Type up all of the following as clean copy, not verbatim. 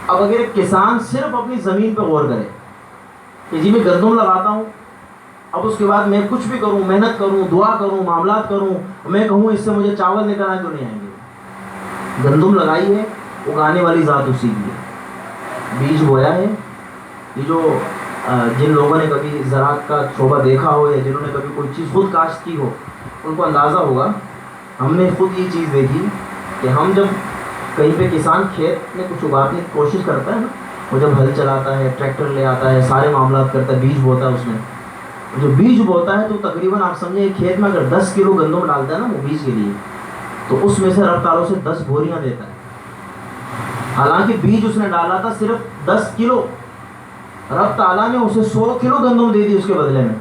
اب اگر ایک کسان صرف اپنی زمین پہ غور کرے کہ جی میں گندم لگاتا ہوں، اب اس کے بعد میں کچھ بھی کروں، محنت کروں، دعا کروں، معاملات کروں، میں کہوں اس سے مجھے چاول نکل آئے تو نہیں آئیں گے۔ گندم لگائی ہے، اگانے والی ذات اسی کی ہے، بیج بویا ہے۔ یہ جو جن لوگوں نے کبھی زراعت کا شعبہ دیکھا ہو یا جنہوں نے کبھی کوئی چیز خود کاشت کی ہو، ان کو اندازہ ہوگا۔ ہم نے خود یہ چیز دیکھی کہ ہم جب کہیں پہ کسان کھیت میں کچھ اگانے کی کوشش کرتا ہے نا، وہ جب ہل چلاتا ہے، ٹریکٹر لے آتا ہے، سارے معاملات کرتا ہے، بیج بوتا ہے، اس میں جو بیج بوتا ہے تو تقریباً آپ سمجھیں کھیت میں اگر 10 کلو گندم ڈالتا ہے نا وہ بیج کے لیے، تو اس میں سے رب تعالیٰ سے 10 بوریاں دیتا ہے۔ حالانکہ بیج اس نے ڈالا تھا صرف 10 کلو، رب تعالیٰ نے اسے 100 کلو گندم دے دی اس کے بدلے میں۔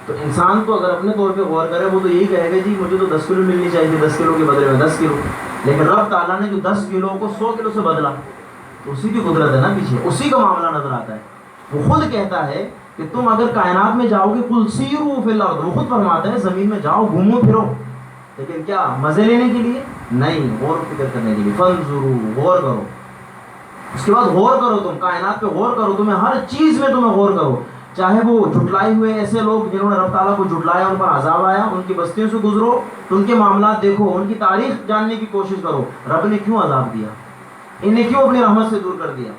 تو انسان تو اگر اپنے طور پہ غور کرے وہ تو یہی کہے گا جی مجھے تو 10 کلو ملنی چاہیے، 10 کلو کے بدلے میں 10 کلو، لیکن رب تعالیٰ نے جو 10 کلو کو 100 کلو سے بدلا، تو اسی کی قدرت ہے نا، پیچھے اسی کا معاملہ نظر آتا ہے۔ وہ خود کہتا ہے کہ تم اگر کائنات میں جاؤ گے، قل سیروا فی الارض، وہ خود فرماتا ہے زمین میں جاؤ، گھومو پھرو، لیکن کیا مزے لینے کے لیے نہیں، غور و فکر کرنے کے لیے۔ فانظروا، غور کرو، اس کے بعد غور کرو، تم کائنات پہ غور کرو، تمہیں ہر چیز میں تمہیں غور کرو، چاہے وہ جھٹلائے ہوئے ایسے لوگ جنہوں نے رب تعالیٰ کو جھٹلایا، ان پر عذاب آیا، ان کی بستیوں سے گزرو تو ان کے معاملات دیکھو، ان کی تاریخ جاننے کی کوشش کرو، رب نے کیوں عذاب دیا، انہیں کیوں اپنی رحمت سے دور کر دیا،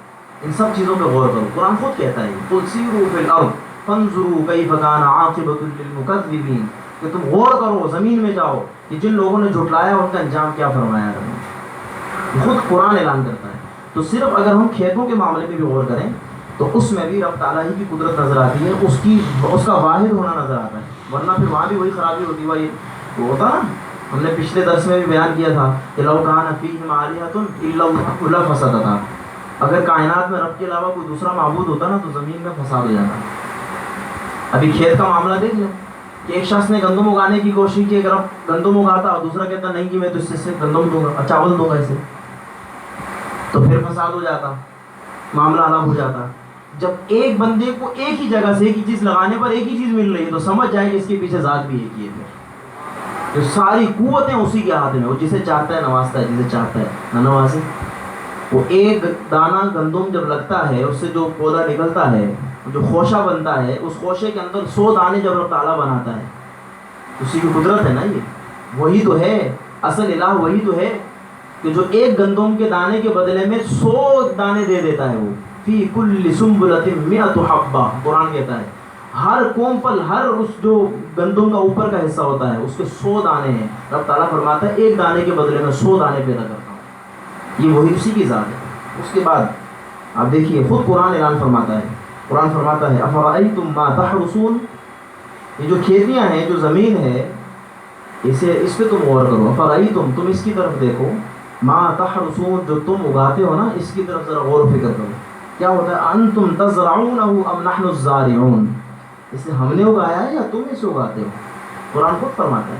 ان سب چیزوں پہ غور کرو۔ قرآن خود کہتا ہے قل سیروا فی الارض فانظروا کیف کان عاقبۃ للمکذبین، کہ تم غور کرو، زمین میں جاؤ کہ جن لوگوں نے جھٹلایا ان کا انجام کیا فرمایا رب نے۔ خود قرآن اعلان کرتا ہے۔ تو صرف اگر ہم کھیتوں کے معاملے میں بھی غور کریں تو اس میں بھی رب تعالیٰ ہی کی قدرت نظر آتی ہے، اس کا واحد ہونا نظر آتا ہے، ورنہ پھر وہاں بھی وہی خرابی ہوتی ہے، وہی وہ ہوتا نا، ہم نے پچھلے درس میں بھی بیان کیا تھا کہ لو کان فیہم آلہۃ الا اللہ لفسدتھا، اگر کائنات میں رب کے علاوہ کوئی دوسرا معبود ہوتا نا تو زمین میں فساد ہو جاتا۔ ابھی کھیت کا معاملہ دیکھ لیں کہ ایک شخص نے گندم اگانے کی کوشش کی، اگر گندم اگاتا اور دوسرا کہتا نہیں کہ میں تو اس سے گندم دوں گا، چاول دوں گا اسے، تو پھر فساد ہو جاتا، معاملہ الگ ہو جاتا۔ جب ایک بندے کو ایک ہی جگہ سے ایک ہی چیز لگانے پر ایک ہی چیز مل رہی ہے تو سمجھ جائے کہ اس کے پیچھے ذات بھی ایک ہی ہے، جو ساری قوتیں اسی کے ہاتھ میں، وہ جسے چاہتا ہے نوازتا ہے، جسے چاہتا ہے نہ نوازے۔ وہ ایک دانہ گندم جب لگتا ہے، اس سے جو پودا نکلتا ہے، جو خوشہ بنتا ہے، اس خوشے کے اندر 100 دانے جب رب تعالیٰ بناتا ہے، اسی کی قدرت ہے نا، یہ وہی تو ہے اصل الہ، وہی تو ہے کہ جو ایک گندم کے دانے کے بدلے میں 100 دانے دے دیتا ہے، وہ فی کل سنبلۃ 100 حبہ، قرآن کہتا ہے ہر کومپل، ہر اس جو گندم کا اوپر کا حصہ ہوتا ہے اس کے 100 دانے ہیں، رب تعالیٰ فرماتا ہے ایک دانے کے بدلے میں 100 دانے پیدا کرتا ہوں، یہ وہی اسی کی ذات ہے۔ اس کے بعد آپ دیکھیے خود قرآن اعلان فرماتا ہے، قرآن فرماتا ہے افرأیتم ما تحرثون، یہ جو کھیتیاں ہیں، جو زمین ہے، اس پہ تم غور کرو، افرأیتم، تم اس کی طرف دیکھو، ما تحرثون، جو تم اگاتے ہو نا، اس کی طرف ذرا غور و فکر کرو، کیا ہوتا ہے، انتم تزرعونہ ام نحن الزارعون، اسے ہم نے اگایا ہے یا تم اسے اگاتے ہو۔ قرآن خود فرماتا ہے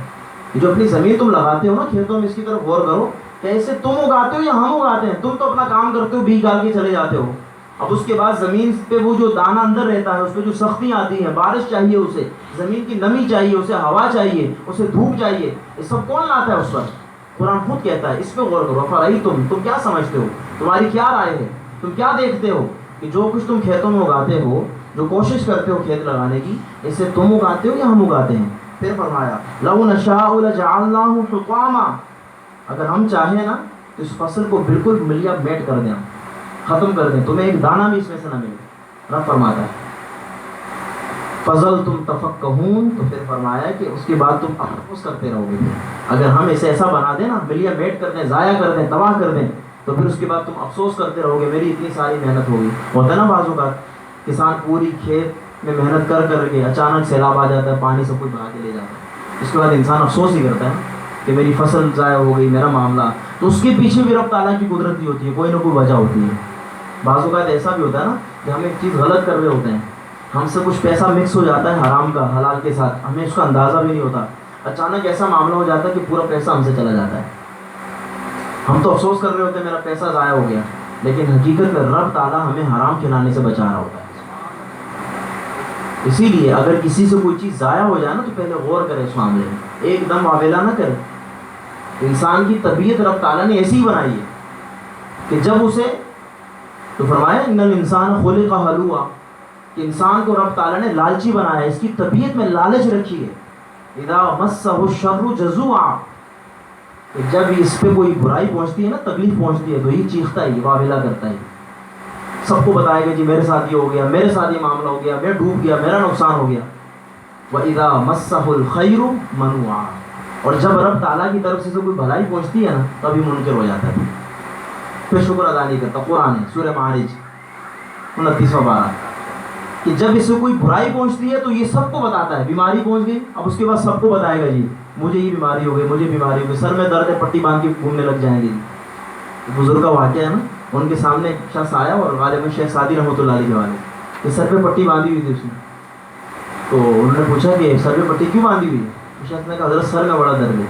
کہ جو اپنی زمین تم لگاتے ہو نا کھیتوں میں، اس کی طرف غور کرو کہ اسے تم اگاتے ہو یا ہم اگاتے ہیں، تم تو اپنا کام کرتے ہو، بیج ڈال کے چلے جاتے ہو، اب اس کے بعد زمین پہ وہ جو دانہ اندر رہتا ہے، اس پہ جو سختی آتی ہے، بارش چاہیے اسے، زمین کی نمی چاہیے اسے، ہوا چاہیے اسے، دھوپ چاہیے، یہ سب کون لاتا ہے اس پر؟ قرآن خود کہتا ہے اس پہ غور کرو، افرأیتم، تم کیا سمجھتے ہو، تمہاری کیا رائے ہے، تم کیا دیکھتے ہو کہ جو کچھ تم کھیتوں میں اگاتے ہو، جو کوشش کرتے ہو کھیت لگانے کی، اسے تم اگاتے ہو یا ہم اگاتے ہیں؟ پھر فرمایا لو نشاء لجعلناہ حطاما، اگر ہم چاہیں نا تو اس فصل کو بالکل ملیا میٹ کر دیں، ختم کر دیں، تمہیں ایک دانہ بھی اس میں سے نہ ملے۔ رب فرماتا ہے فظلتم تفکہون، تو پھر فرمایا کہ اس کے بعد تم افسوس کرتے رہو گے، اگر ہم اسے ایسا بنا دیں نا، ملیا میٹ کر دیں، ضائع کر دیں، تباہ کر دیں، تو پھر اس کے بعد تم افسوس کرتے رہو گے میری اتنی ساری محنت ہوگی۔ ہوتا ہے نا بعض اوقات کسان پوری کھیت میں محنت کر کر کے اچانک سیلاب آ جاتا ہے، پانی سب کچھ بہا کے لے جاتا ہے، اس کے بعد انسان افسوس ہی کرتا ہے کہ میری فصل ضائع ہو گئی، میرا معاملہ، تو اس کے پیچھے بھی رب تعالیٰ کی قدرت ہی ہوتی ہے، کوئی نہ کوئی وجہ ہوتی ہے۔ بعض اوقات ایسا بھی ہوتا ہے نا کہ ہم ایک چیز غلط کر رہے ہوتے ہیں، ہم سے کچھ پیسہ مکس ہو جاتا ہے حرام کا حلال کے ساتھ، ہمیں اس کا اندازہ بھی نہیں ہوتا، اچانک ایسا معاملہ ہو جاتا ہے کہ پورا پیسہ ہم سے چلا جاتا ہے، ہم تو افسوس کر رہے ہوتے ہیں میرا پیسہ ضائع ہو گیا، لیکن حقیقت میں رب تعالیٰ ہمیں حرام کھلانے سے بچا رہا ہوتا ہے۔ اسی لیے اگر کسی سے کوئی چیز ضائع ہو جائے نا تو پہلے غور کرے اس معاملے میں، ایک دم واویلا نہ کرے۔ انسان کی طبیعت رب تعالیٰ نے ایسی ہی بنائی ہے کہ جب اسے تو فرمایا ان الانسان خلق ہلوعا کہ انسان کو رب تعالیٰ نے لالچی بنایا ہے، اس کی طبیعت میں لالچ رکھی ہے. اذا مسہ الشر جزوعا کہ جب اس پہ کوئی برائی پہنچتی ہے نا، تکلیف پہنچتی ہے تو یہ چیختا ہے، یہ واویلا کرتا ہے، سب کو بتائے گا جی میرے ساتھ یہ ہو گیا، میرے ساتھ یہ معاملہ ہو گیا، میں ڈوب گیا، میرا نقصان ہو گیا. وَإِذَا مَسَّهُ الْخَيْرُ مَنُوعًا اور جب رب تعالیٰ کی طرف سے کوئی بھلائی پہنچتی ہے نا تبھی منکر ہو جاتا ہے، پھر شکر ادا نہیں کرتا. قرآن ہے سورہ معارج 29واں پارہ کہ جب اس سے کوئی برائی پہنچتی ہے تو یہ سب کو بتاتا ہے. بیماری پہنچ گئی، اب اس کے بعد سب کو بتائے گا جی مجھے یہ بیماری ہو گئی، مجھے بیماری ہو گئی، سر میں درد ہے، پٹی باندھ کے گھومنے لگ جائیں گے. بزرگ کا واقعہ ہے نا، ان کے سامنے ایک شخص آیا اور غالباً شیخ سعدی رحمۃ اللہ علیہ کے والے کہ سر پہ پٹی باندھی ہوئی تھی اس نے. تو انہوں نے پوچھا کہ سر پہ پٹی کیوں باندھی ہوئی ہے؟ شخص نے کہا حضرت سر میں بڑا درد ہے.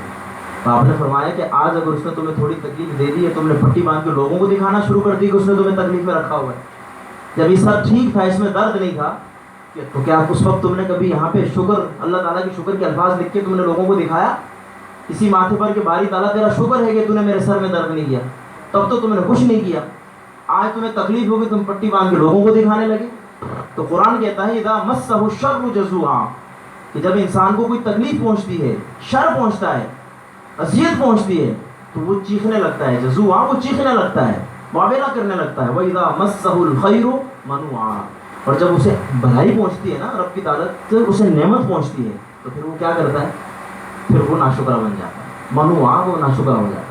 تو آپ نے فرمایا کہ آج اگر اس نے تمہیں تھوڑی تکلیف دے دی ہے، تم نے پٹی باندھ کے لوگوں کو دکھانا شروع کر دی کہ اس نے تمہیں تکلیف میں رکھا ہوا ہے. جب یہ سر ٹھیک تھا، اس میں درد نہیں تھا، تو کیا اس وقت تم نے کبھی یہاں پہ شکر، اللہ تعالیٰ کے شکر کے الفاظ لکھ کے تم نے لوگوں کو دکھایا اسی ماتھے پر کہ باری تعالیٰ تیرا شکر ہے کہ تو نے میرے سر میں درد نہیں کیا؟ تب تو تم نے کچھ نہیں کیا. آج تمہیں تکلیف ہوگی، تم پٹی باندھ کے لوگوں کو دکھانے لگے. تو قرآن کہتا ہے اذا مسہ الشر جزوعا کہ جب انسان کو کوئی تکلیف پہنچتی ہے، شر پہنچتا ہے، اذیت پہنچتی ہے تو وہ چیخنے لگتا ہے. جزوعا وہ چیخنے لگتا ہے، واویلا کرنے لگتا ہے. وَإِذَا مَسَّهُ الْخَيْرُ مَنُوعًا اور جب اسے بھلائی پہنچتی ہے نا، رب کی طاقت سے اسے نعمت پہنچتی ہے تو پھر وہ کیا کرتا ہے؟ پھر وہ ناشکرہ بن جاتا ہے. منوعا وہ ناشکرہ ہو جاتا ہے.